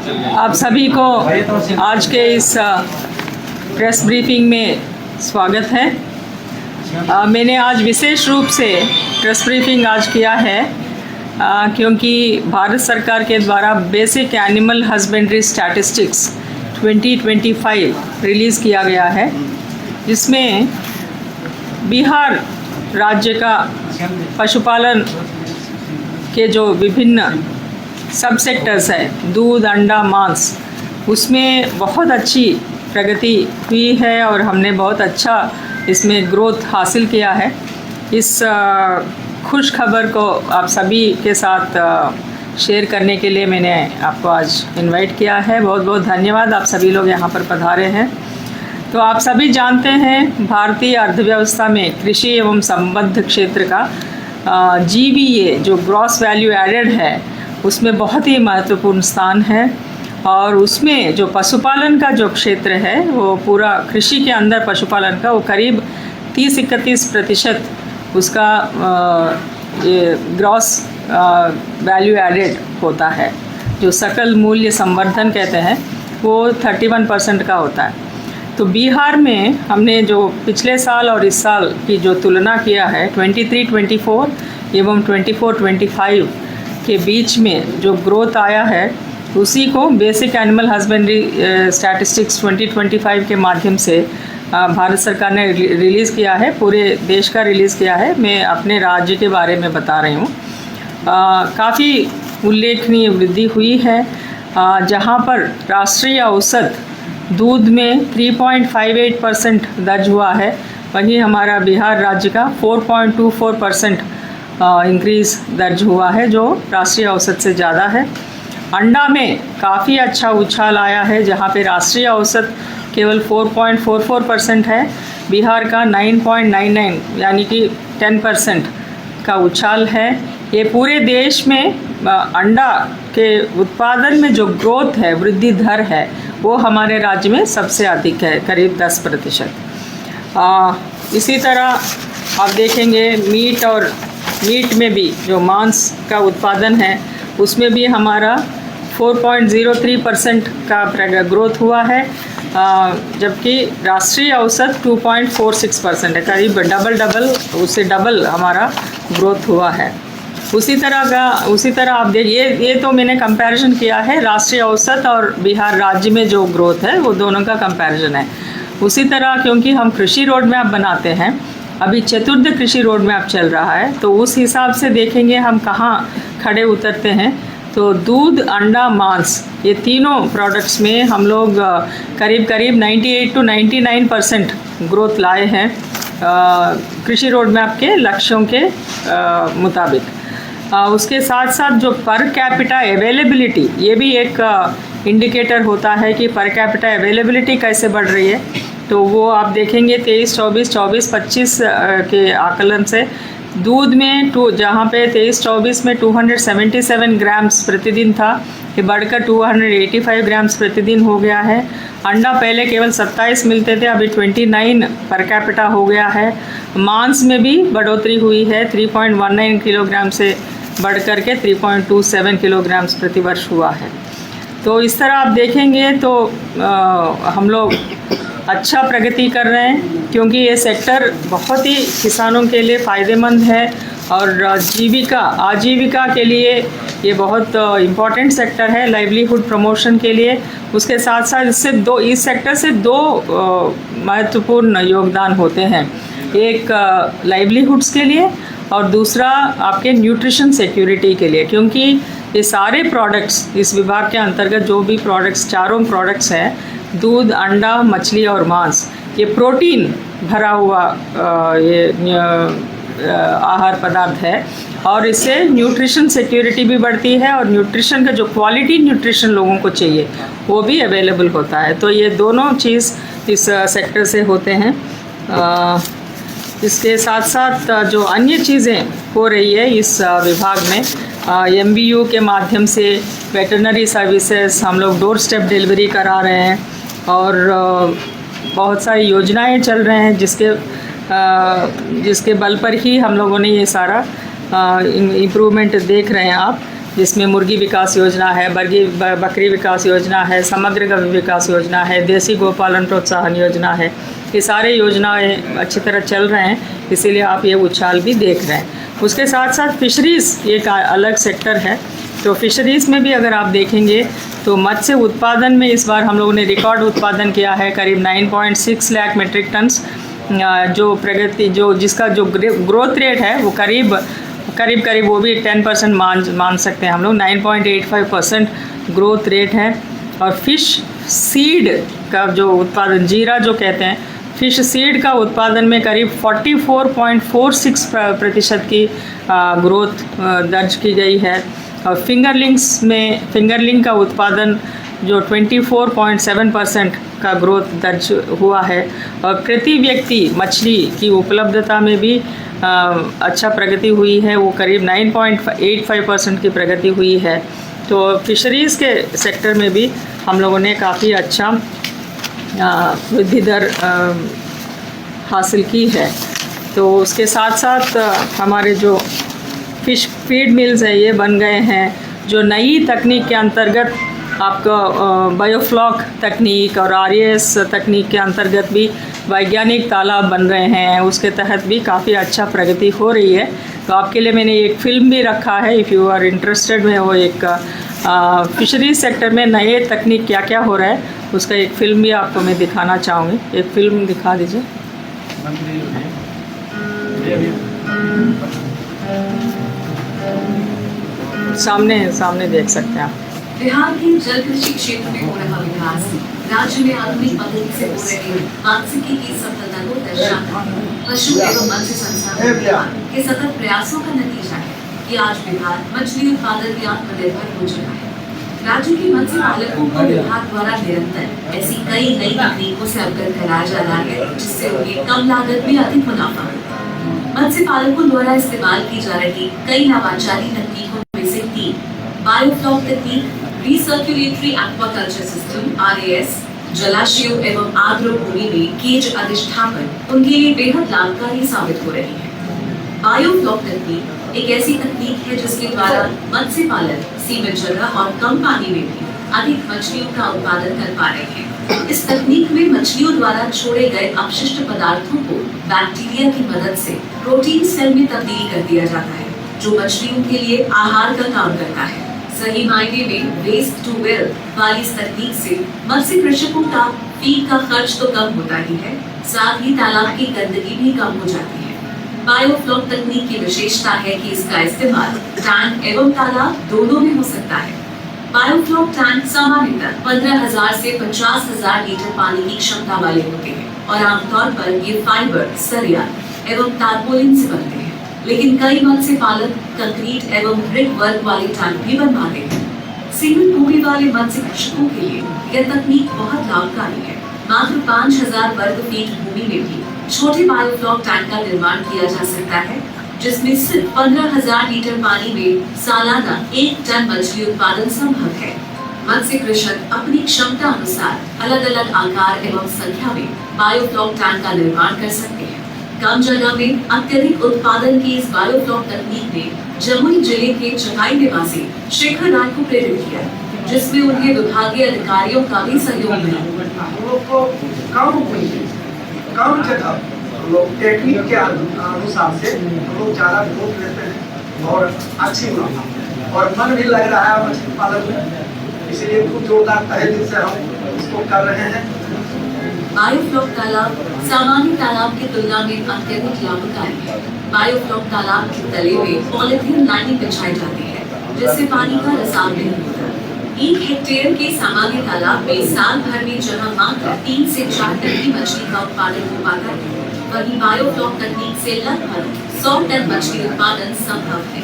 आप सभी को आज के इस प्रेस ब्रीफिंग में स्वागत है। मैंने आज विशेष रूप से प्रेस ब्रीफिंग आज किया है क्योंकि भारत सरकार के द्वारा basic animal husbandry statistics 2025 release किया गया है, जिसमें बिहार राज्य का पशुपालन के जो विभिन्न सब सेक्टर्स है, दूध, अंडा, मांस, उसमें बहुत अच्छी प्रगति हुई है और हमने बहुत अच्छा इसमें ग्रोथ हासिल किया है। इस खुश खबर को आप सभी के साथ शेयर करने के लिए मैंने आपको आज इनवाइट किया है। बहुत बहुत धन्यवाद, आप सभी लोग यहाँ पर पधारे हैं। तो आप सभी जानते हैं भारतीय अर्थव्यवस्था में कृषि एवं संबद्ध क्षेत्र का GVA जो ग्रॉस वैल्यू एडेड है उसमें बहुत ही महत्वपूर्ण स्थान है। और उसमें जो पशुपालन का जो क्षेत्र है वो पूरा कृषि के अंदर पशुपालन का वो करीब 30-31% उसका ग्रॉस वैल्यू एडेड होता है। जो सकल मूल्य संवर्धन कहते हैं वो 31% का होता है। तो बिहार में हमने जो पिछले साल और इस साल की जो तुलना किया है 23-24 एवं 24-25 के बीच में जो ग्रोथ आया है उसी को बेसिक एनिमल हस्बेंड्री स्टैटिस्टिक्स 2025 के माध्यम से भारत सरकार ने रिलीज़ किया है, पूरे देश का रिलीज़ किया है। मैं अपने राज्य के बारे में बता रही हूँ। काफ़ी उल्लेखनीय वृद्धि हुई है, जहाँ पर राष्ट्रीय औसत दूध में 3.58% दर्ज हुआ है, वहीं हमारा बिहार राज्य का 4.24% इंक्रीज़ दर्ज हुआ है, जो राष्ट्रीय औसत से ज़्यादा है। अंडा में काफ़ी अच्छा उछाल आया है, जहाँ पे राष्ट्रीय औसत केवल 4.44% है, बिहार का 9.99 यानी कि 10% का उछाल है। ये पूरे देश में अंडा के उत्पादन में जो ग्रोथ है, वृद्धि दर है, वो हमारे राज्य में सबसे अधिक है, करीब 10%। इसी तरह आप देखेंगे मीट में भी जो मांस का उत्पादन है उसमें भी हमारा 4.03% का ग्रोथ हुआ है, जबकि राष्ट्रीय औसत 2.46% है, करीब उससे डबल हमारा ग्रोथ हुआ है। उसी तरह आप देखिए, ये तो मैंने कंपैरिजन किया है राष्ट्रीय औसत और बिहार राज्य में जो ग्रोथ है वो दोनों का कंपैरिजन है। उसी तरह क्योंकि हम कृषि रोड मैप बनाते हैं, अभी चतुर्थ कृषि रोड मैप चल रहा है, तो उस हिसाब से देखेंगे हम कहाँ खड़े उतरते हैं। तो दूध, अंडा, मांस, ये तीनों प्रोडक्ट्स में हम लोग करीब 98 to 99% ग्रोथ लाए हैं कृषि रोड मैप के लक्ष्यों के मुताबिक। उसके साथ साथ जो पर कैपिटा अवेलेबिलिटी, ये भी एक इंडिकेटर होता है कि पर कैपिटा अवेलेबिलिटी कैसे बढ़ रही है। तो वो आप देखेंगे 23-24-25 के आकलन से दूध में जहाँ पे 23-24 में 277 ग्राम्स प्रतिदिन था, ये बढ़कर 285 ग्राम्स प्रतिदिन हो गया है। अंडा पहले केवल 27 मिलते थे, अभी 29 पर कैपिटा हो गया है। मांस में भी बढ़ोतरी हुई है, 3.19 किलोग्राम से बढ़ कर के 3.27 किलोग्राम्स प्रतिवर्ष हुआ है। तो इस तरह आप देखेंगे तो हम लोग अच्छा प्रगति कर रहे हैं, क्योंकि ये सेक्टर बहुत ही किसानों के लिए फ़ायदेमंद है और आजीविका के लिए ये बहुत इम्पॉर्टेंट सेक्टर है, लाइवलीहुड प्रमोशन के लिए। उसके साथ साथ इस सेक्टर से दो महत्वपूर्ण योगदान होते हैं, एक लाइवलीहुड्स के लिए और दूसरा आपके न्यूट्रिशन सिक्योरिटी के लिए, क्योंकि ये सारे प्रोडक्ट्स इस विभाग के अंतर्गत जो भी चारों प्रोडक्ट्स हैं, दूध, अंडा, मछली और मांस, ये प्रोटीन भरा हुआ आहार पदार्थ है और इससे न्यूट्रिशन सिक्योरिटी भी बढ़ती है और न्यूट्रिशन का जो क्वालिटी न्यूट्रिशन लोगों को चाहिए वो भी अवेलेबल होता है। तो ये दोनों चीज़ इस सेक्टर से होते हैं। इसके साथ साथ जो अन्य चीज़ें हो रही है इस विभाग में, MBU के माध्यम से वेटरनरी सर्विसेज हम लोग डोर स्टेप डिलीवरी करा रहे हैं और बहुत सारी योजनाएं चल रहे हैं जिसके बल पर ही हम लोगों ने ये सारा इम्प्रूवमेंट देख रहे हैं आप। जिसमें मुर्गी विकास योजना है, बकरी विकास योजना है, समग्र गौ विकास योजना है, देसी गोपालन प्रोत्साहन योजना है। ये सारे योजनाएं अच्छी तरह चल रहे हैं, इसीलिए आप ये उछाल भी देख रहे हैं। उसके साथ साथ फिशरीज़ एक अलग सेक्टर है। तो फिशरीज़ में भी अगर आप देखेंगे तो मत्स्य उत्पादन में इस बार हम लोगों ने रिकॉर्ड उत्पादन किया है, करीब 9.6 लाख मेट्रिक टन्स। जो प्रगति जिसका जो ग्रोथ रेट है वो करीब वो भी 10% मान सकते हैं हम लोग। 9.85% ग्रोथ रेट है। और फिश सीड का जो उत्पादन, जीरा जो कहते हैं, फिश सीड का उत्पादन में करीब 44.46% की ग्रोथ दर्ज की गई है। और फिंगरलिंग का उत्पादन जो 24.7% का ग्रोथ दर्ज हुआ है। और प्रति व्यक्ति मछली की उपलब्धता में भी अच्छा प्रगति हुई है, वो करीब 9.85% की प्रगति हुई है। तो फिशरीज़ के सेक्टर में भी हम लोगों ने काफ़ी अच्छा वृद्धि दर हासिल की है। तो उसके साथ साथ हमारे जो फिश फीड मिल्स है ये बन गए हैं, जो नई तकनीक के अंतर्गत आपका बायोफ्लॉक तकनीक और RAS तकनीक के अंतर्गत भी वैज्ञानिक तालाब बन रहे हैं। उसके तहत भी काफ़ी अच्छा प्रगति हो रही है। तो आपके लिए मैंने एक फ़िल्म भी रखा है, इफ़ यू आर इंटरेस्टेड में, वो एक फिशरीज सेक्टर में नए तकनीक क्या क्या हो रहा है उसका एक फ़िल्म भी आपको मैं दिखाना चाहूँगी। एक फ़िल्म दिखा दीजिए। सामने देख सकते हैं आप। बिहार के जल कृषि क्षेत्र में हो रहा विकास राज्य में आधुनिक पद्धति से हो रही मात्स्यिकी की सफलता को दर्शाता है। पशु एवं मत्स्य संसाधन विभाग के सतत प्रयासों का नतीजा है कि आज बिहार मछली उत्पादन में आत्मनिर्भर हो चुका है। राज्य के मत्स्य पालकों को विभाग द्वारा निरंतर ऐसी कई नई तकनीकों से अवगत कराया जा रहा है, जिससे उन्हें कम लागत में अधिक मुनाफा हो। मत्स्य पालकों द्वारा इस्तेमाल की जा रही कई नवाचारी तकनीकों में से 3 बायोफ्लॉक तकनीक, रिसर्कुलेटरी एक्वाकल्चर सिस्टम RAS, जलाशयों एवं आर्द्र भूमि में केज अधिष्ठापन उनके लिए बेहद लाभकारी साबित हो रही है। बायोफ्लॉक तकनीक एक ऐसी तकनीक है जिसके द्वारा मत्स्य पालक सीमित जगह और कम पानी में भी अधिक मछलियों का उत्पादन कर पा रहे हैं। इस तकनीक में मछलियों द्वारा छोड़े गए अपशिष्ट पदार्थों को बैक्टीरिया की मदद से प्रोटीन सेल में तब्दील कर दिया जाता है, जो मछलियों के लिए आहार का काम करता है। सही मायने में वेस्ट टू वेल्थ वाली इस तकनीक से मत्स्य कृषकों का फीड का खर्च तो कम होता ही है, साथ ही तालाब की गंदगी भी कम हो जाती है। बायोफ्लॉक तकनीक की विशेषता है कि इसका इस्तेमाल टैंक एवं तालाब दोनों में हो सकता है। बायोफ्लॉक टैंक सामान्यतः 15,000 से 50,000 लीटर पानी की क्षमता वाले होते हैं और आमतौर पर ये फाइबर, सरिया एवं तारपोलिन से बनते हैं। लेकिन कई मत्स्य पालक कंक्रीट एवं ब्रिक वर्क वाले टैंक भी बनवाते हैं। सीमित भूमि वाले मत्स्य कृषकों के लिए यह तकनीक बहुत लाभकारी है। मात्र 5,000 वर्ग फीट भूमि में भी छोटे बायोफ्लॉक टैंक का निर्माण किया जा सकता है, जिसमें सिर्फ 15,000 लीटर पानी में सालाना 1 टन मछली उत्पादन संभव है। मत्स्य कृषक अपनी क्षमता अनुसार अलग अलग आकार एवं संख्या में बायोफ्लॉक टैंक का निर्माण कर सकते हैं। कम जगह में अत्यधिक उत्पादन की इस बायोफ्लॉक तकनीक ने जमुई जिले के चकाई निवासी शेखर राय को प्रेरित किया, जिसमें उन्हें विभागीय अधिकारियों का भी सहयोग मिला। कम जगह लोग टेक्निक के अनुसार से लोग ज्यादा ग्रोथ लेते हैं और अच्छी मुनाफा और मन भी लग रहा है मछली पालन में, इसलिए खूब जोरदार तहे दिल से हम इसको कर रहे हैं। बायोफ्लॉक तालाब सामान्य तालाब की तुलना में अत्यधिक लाभकारी है। बायोफ्लॉक तालाब के तले में पॉलीथीन लाइनिंग बिछाई जाती है, जिससे पानी का रिसाव नहीं होता। 1 हेक्टेयर के सामान्य तालाब में साल भर में जहां मात्र 3 से 4 टन की मछली का उत्पादन हो पाता है, वहीं बायोफ्लॉक तकनीक से लगभग 100 टन मछली उत्पादन संभव है,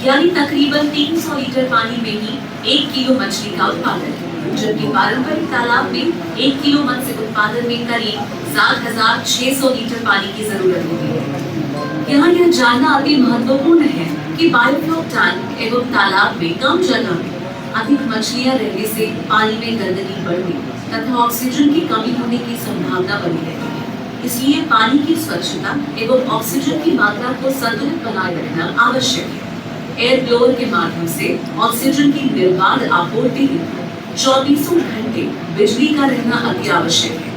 यानी तकरीबन 300 लीटर पानी में ही 1 किलो मछली का उत्पादन है, जबकि पारंपरिक तालाब में 1 किलो मत्स्य उत्पादन में करीब 7,600 लीटर पानी की जरूरत होती है। यहाँ यह जानना अति महत्वपूर्ण है कि बायोफ्लॉक टैंक एवं तालाब में कम जगह में अधिक मछलियां रहने से पानी में गंदगी बढ़ने तथा ऑक्सीजन की कमी होने की संभावना बनी रहती है। इसलिए पानी की स्वच्छता एवं ऑक्सीजन की मात्रा को संतुलित बनाए रखना आवश्यक है। एयर ब्लोअर के माध्यम से ऑक्सीजन की निर्बाध आपूर्ति हेतु 24 घंटे बिजली का रहना अति आवश्यक है।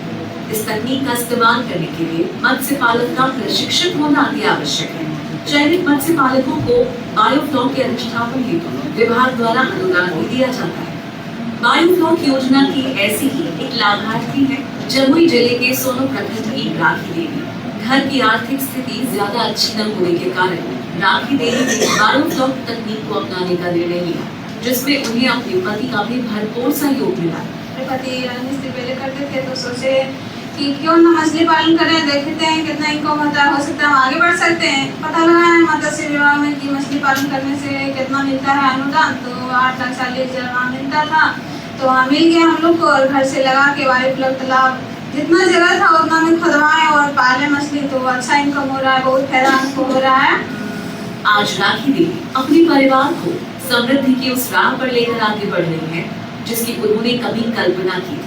इस तकनीक का इस्तेमाल करने के लिए मत्स्य पालक का प्रशिक्षित होना अति आवश्यक है। चयनित मत्स्य पालकों को बायोफ्लॉक के अधिष्ठापन हेतु विभाग द्वारा अनुदान भी दिया जाता है। बायोफ्लॉक योजना की ऐसी ही एक लाभार्थी है जमुई जिले के सोनो प्रखंड की राखी देवी। घर की आर्थिक स्थिति ज्यादा अच्छी न होने के कारण राखी देवी ने बायोफ्लॉक तकनीक को अपनाने का निर्णय लिया, जिसमें उन्हें अपने पति का भी भरपूर सहयोग मिला। पति मिस्त्री पहले करते थे तो सोचे कि क्यों ना मछली पालन करें, देखते हैं कितना इनकम होता है, हो सकता है हम आगे बढ़ सकते हैं। पता लगा है मत्स्य विभाग में कि मछली पालन करने से कितना मिलता है अनुदान, तो 8,40,000 मिलता था। तो वहाँ मिल गया हम लोग को और घर से लगा के बायोफ्लॉक तालाब जितना जगह था उतना में खुदवाए और पाले मछली, तो अच्छा इनकम हो रहा है, बहुत फायदा हमको हो रहा है। आज राखी देवी अपने परिवार को समृद्धि की उस राह पर लेकर आगे बढ़ रही है जिसकी उन्होंने कभी कल्पना की थी।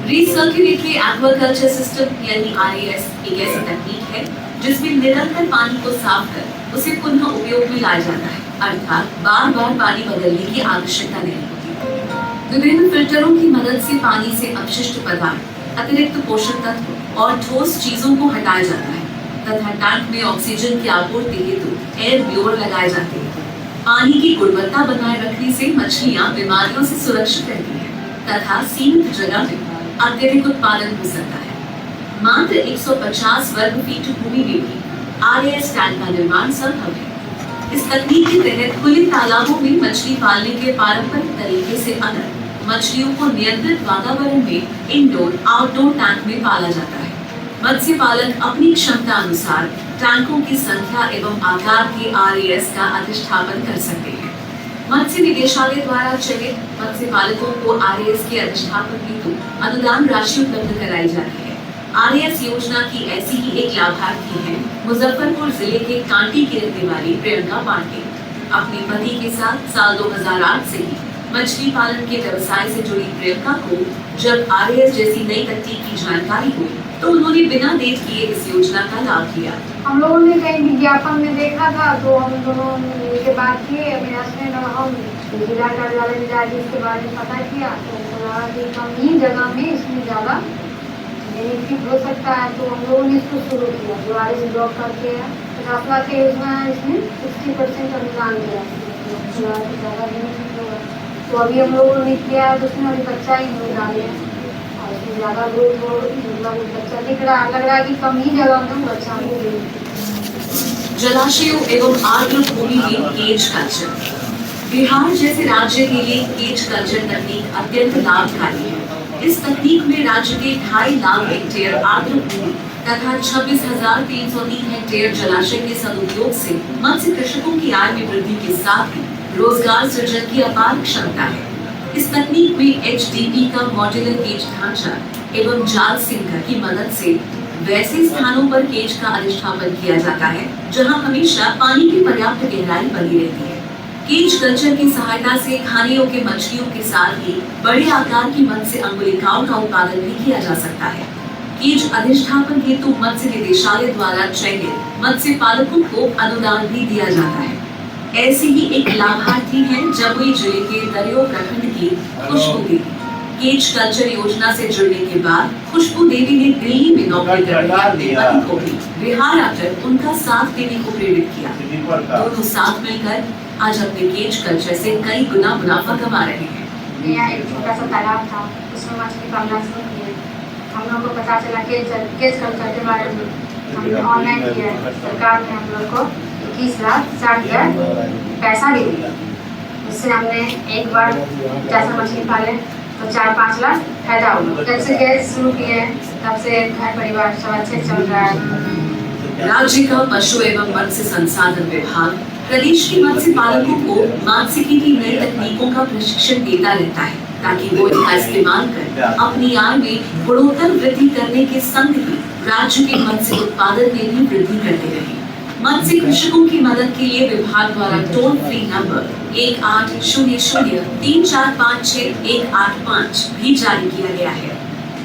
रीसर्क्युलेटरी एक्वाकल्चर सिस्टम यानी RAS एक ऐसी तकनीक है जिसमें निरंतर पानी को साफ कर उसे पुनः उपयोग में लाया जाता है, अर्थात बार बार पानी बदलने की आवश्यकता नहीं होती। विभिन्न फिल्टरों की मदद से पानी से अपशिष्ट पदार्थ, अतिरिक्त पोषक तत्व और ठोस चीजों को हटाया जाता है तथा टैंक में ऑक्सीजन की आपूर्ति हेतु एयर ब्लोअर लगाए जाते हैं। पानी की गुणवत्ता बनाए रखने से मछलियां बीमारियों से सुरक्षित रहती हैं तथा सीमित जगह में अत्यधिक उत्पादन हो सकता है। मात्र 150 वर्ग फीट भूमि में भी RAS टैंक का निर्माण संभव है। इस तकनीक के तहत खुले तालाबों में मछली पालने के पारंपरिक तरीके से अलग मछलियों को नियंत्रित वातावरण में इंडोर आउटडोर टैंक में पाला जाता है। मत्स्य पालक अपनी क्षमता अनुसार टैंकों की संख्या एवं आकार के RAS का अधिष्ठापन कर सकते हैं। मत्स्य निदेशालय द्वारा चयनित मत्स्य पालकों को RAS के अधिष्ठापन हेतु अनुदान राशि उपलब्ध कराई जाती है। RAS योजना की ऐसी ही एक लाभार्थी है मुजफ्फरपुर जिले के कांटी की रहने वाली प्रियंका पांडे। अपने पति के साथ साल 2008 से ही मछली पालन के व्यवसाय से जुड़ी प्रियंका को जब RAS जैसी नई तकनीक की जानकारी हुई तो उन्होंने बिना देर किए इस योजना का लाभ लिया। हम लोगों ने कहीं विज्ञापन में देखा था तो हम दोनों मिलकर बात किए, अपने हस्बैंड और हम जिला कार्यालय में जाके इसके बारे में पता किया तो लगा कि कम ही जगह में इसमें ज़्यादा बेनिफिट हो सकता है। तो हम लोगों ने इसको शुरू किया। जो RAS ब्लॉक करके 50 लाख की योजना है, इसमें 60% अनुदान दिया, ज़्यादा बेनिफिट होगा। तो अभी हम लोगों ने किया है तो उसमें अभी बच्चा ही हो डाले और इसमें ज़्यादा ग्रोथ हो, मतलब बच्चा दिख रहा लग रहा है कि कम ही जगह में बच्चा हो। जलाशयों एवं आर्द्र भूमि में केज कल्चर। बिहार जैसे राज्य के लिए केज कल्चर तकनीक अत्यंत लाभकारी है। इस तकनीक में राज्य के 2.5 लाख हेक्टेयर आर्द्र भूमि तथा 26,303 हेक्टेयर जलाशय के सदुपयोग से मत्स्य कृषकों की आय में वृद्धि के साथ ही रोजगार सृजन की अपार क्षमता है। इस तकनीक में HDP का मॉड्यूलर केज ढांचा एवं जाल सिंकर की मदद से वैसे स्थानों पर केज का अधिष्ठापन किया जाता है जहां हमेशा पानी की पर्याप्त गहराई बनी रहती है। केज कल्चर की सहायता से खाने योग्य मछलियों के साथ ही बड़े आकार की मत्स्य अंगुलिकाओं का उत्पादन भी किया जा सकता है। केज अधिष्ठापन हेतु मत्स्य निदेशालय द्वारा चयनित मत्स्य पालकों को अनुदान भी दिया जाता है। ऐसी ही एक लाभार्थी है जमुई जिले के दरियो प्रखंड की खुशबू देवी। केज कल्चर योजना से जुड़ने के बाद खुशबू देवी ने दिल्ली में नौकरी करने अपने पति को भी बिहार आकर उनका साथ देने को प्रेरित किया। दोनों साथ मिलकर आज अपने केज कल्चर से कई गुना मुनाफा कमा रहे हैं। यहाँ एक छोटा सा तालाब था, उसमें मछली पालना शुरू किए। हम लोग को पता चला केज कल्चर के बारे में, हमने ऑनलाइन किया। सरकार ने हम लोग को 21,60,000 पैसा भी दिया। उससे हमने एक बार 50 मछली पाले तो 4-5 लाख फायदा हुआ। जब से गैस शुरू किए तब से घर परिवार सब अच्छे चल रहा है। राज्य का पशु एवं मत्स्य संसाधन विभाग प्रदेश के मत्स्य पालकों को मात्स्यिकी की नई तकनीकों का प्रशिक्षण देता रहता है ताकि वो इनका इस्तेमाल कर अपनी आय में गुणोत्तर वृद्धि करने के संग ही राज्य के मत्स्य उत्पादन में भी वृद्धि करते रहे। मत्स्य कृषकों की मदद के लिए विभाग द्वारा टोल फ्री नंबर 1800-3456-185 भी जारी किया गया है।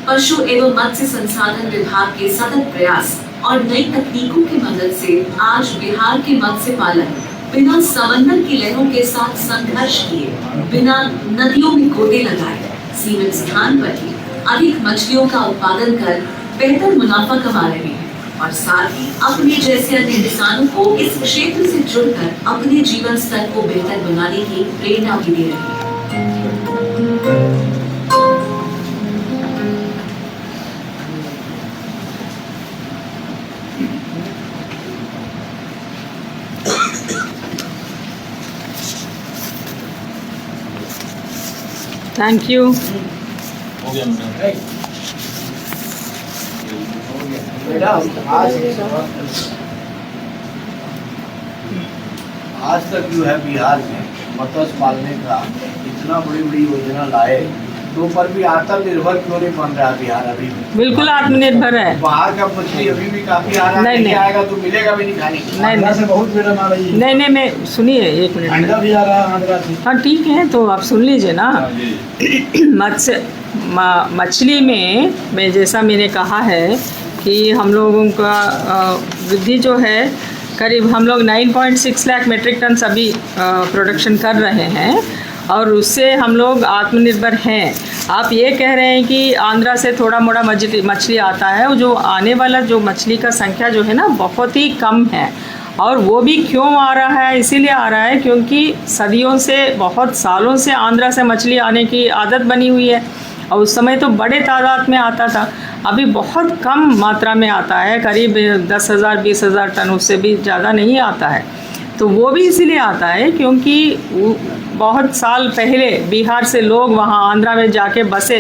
पशु एवं मत्स्य संसाधन विभाग के सतत प्रयास और नई तकनीकों की मदद से आज बिहार के मत्स्य पालक बिना समंदर की लहरों के साथ संघर्ष किए, बिना नदियों में गोते लगाए, सीमित स्थान पर ही अधिक मछलियों का उत्पादन कर बेहतर मुनाफा कमा रहे हैं और साथ ही अपने जैसे अन्य किसानों को इस क्षेत्र से जुड़कर अपने जीवन स्तर को बेहतर बनाने की प्रेरणा भी दे रहे हैं। Thank you. आज तक जो है बिहार में मत्स्य पालने का इतना बड़ी बड़ी योजना लाए तो पर भी आत्मनिर्भर क्यों नहीं बन रहा बिहार अभी भी? बिल्कुल आत्मनिर्भर है। बाहर का मछली अभी भी काफी आ रहा है, नहीं। आएगा तो मिलेगा भी नहीं खाने को। नहीं आंध्रा से बहुत मैडम आ रही है, नहीं मैं सुनिए एक मिनट। अंडा भी आ रहा है आंध्रा से। हाँ ठीक है, तो आप सुन लीजिए ना। मछली में मैं जैसा मैंने कहा है कि हम लोगों का वृद्धि जो है करीब हम लोग 9.6 लाख मेट्रिक टन अभी प्रोडक्शन कर रहे हैं और उससे हम लोग आत्मनिर्भर हैं। आप ये कह रहे हैं कि आंध्रा से थोड़ा मोड़ा मछली आता है, जो आने वाला जो मछली का संख्या जो है ना बहुत ही कम है। और वो भी क्यों आ रहा है? इसीलिए आ रहा है क्योंकि सदियों से, बहुत सालों से आंध्रा से मछली आने की आदत बनी हुई है और उस समय तो बड़े तादाद में आता था, अभी बहुत कम मात्रा में आता है, करीब 10,000 20,000 टन, उससे भी ज़्यादा नहीं आता है। तो वो भी इसीलिए आता है क्योंकि बहुत साल पहले बिहार से लोग वहाँ आंध्रा में जाके बसे,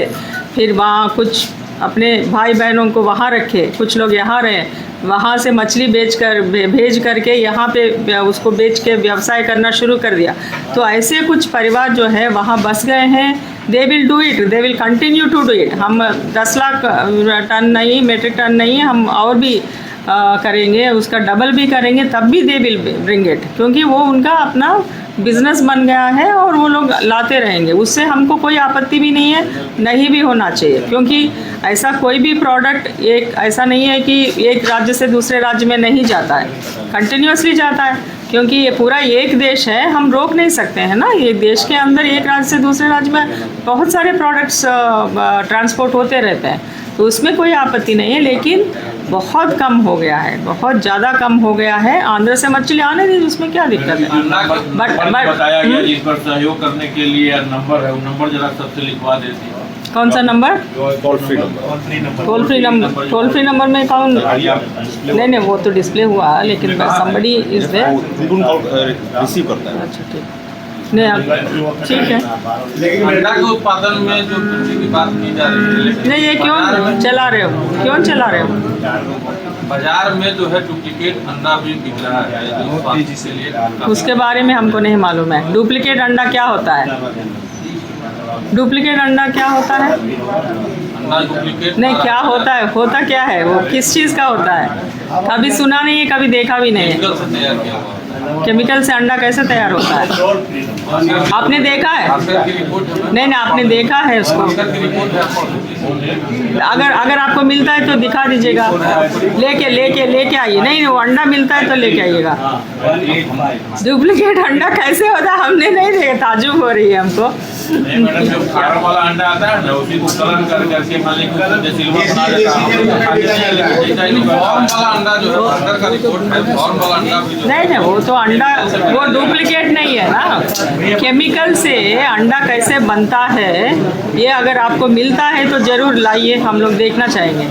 फिर वहाँ कुछ अपने भाई बहनों को वहाँ रखे, कुछ लोग यहाँ रहे, वहाँ से मछली भेज करके यहाँ पे उसको बेच के व्यवसाय करना शुरू कर दिया। तो ऐसे कुछ परिवार जो है वहाँ बस गए हैं। They will do it, they will continue to do it. हम 10 लाख टन नहीं, मेट्रिक टन नहीं, हम और भी करेंगे, उसका डबल भी करेंगे, तब भी दे विल ब्रिंग इट, क्योंकि वो उनका अपना बिजनेस बन गया है और वो लोग लाते रहेंगे। उससे हमको कोई आपत्ति भी नहीं है, नहीं भी होना चाहिए, क्योंकि ऐसा कोई भी प्रोडक्ट एक ऐसा नहीं है कि एक राज्य से दूसरे राज्य में नहीं जाता है, कंटिन्यूसली जाता है, क्योंकि ये पूरा एक देश है, हम रोक नहीं सकते हैं ना। ये देश के अंदर एक राज्य से दूसरे राज्य में बहुत सारे प्रोडक्ट्स ट्रांसपोर्ट होते रहते हैं, तो उसमें कोई आपत्ति नहीं है। लेकिन बहुत कम हो गया है, बहुत ज़्यादा कम हो गया है। आंध्र से मछली आने दी, उसमें क्या दिक्कत है? बट बताया गया इस पर सहयोग करने के लिए नंबर है, वो नंबर जरा सबसे लिखवा देती है। कौन सा number? Toll free number. Toll free number में कौन? नहीं वो तो डिस्प्ले हुआ, लेकिन समबडी इज देयर, रिसीव करता है। अच्छा ठीक, नहीं ठीक है। लेकिन अंडा के उत्पादन में जो कृषि की बात की जा रही है, नहीं ये क्यों चला रहे हो, क्यों चला रहे हो? बाजार में जो है डुप्लीकेट अंडा भी बिक रहा है, जो स्वास्थ्य के लिए उसके बारे में हमको नहीं मालूम है। डुप्लीकेट अंडा क्या होता है? डुप्लीकेट अंडा क्या होता है? अंडा डुप्लीकेट नहीं, क्या होता है, होता क्या है, वो किस चीज़ का होता है? कभी सुना नहीं है, कभी देखा भी नहीं है। केमिकल से तैयार किया हुआ है। केमिकल से अंडा कैसे तैयार होता है? आपने देखा है? की रिपोर्ट है। नहीं आपने देखा है उसको? की रिपोर्ट है। अगर आपको मिलता है तो दिखा दीजिएगा, लेके आइए। नहीं वो अंडा मिलता है तो लेके आइएगा। डुप्लीकेट अंडा कैसे होता है हमने नहीं देखा, ताजुब हो रही है हमको। नहीं मैडम, जो फार्म वाला अंडा आता है ना, उसी को कलर करके मालिक को सिल्वर बना देता है। फॉर्म वाला अंडा जो है, अंडर का रिपोर्ट है, फॉर्म वाला अंडा भी जो नहीं वो तो अंडा, वो डुप्लीकेट नहीं है ना। केमिकल से अंडा कैसे बनता है, ये अगर आपको मिलता है तो ज़रूर लाइए, हम लोग देखना चाहेंगे।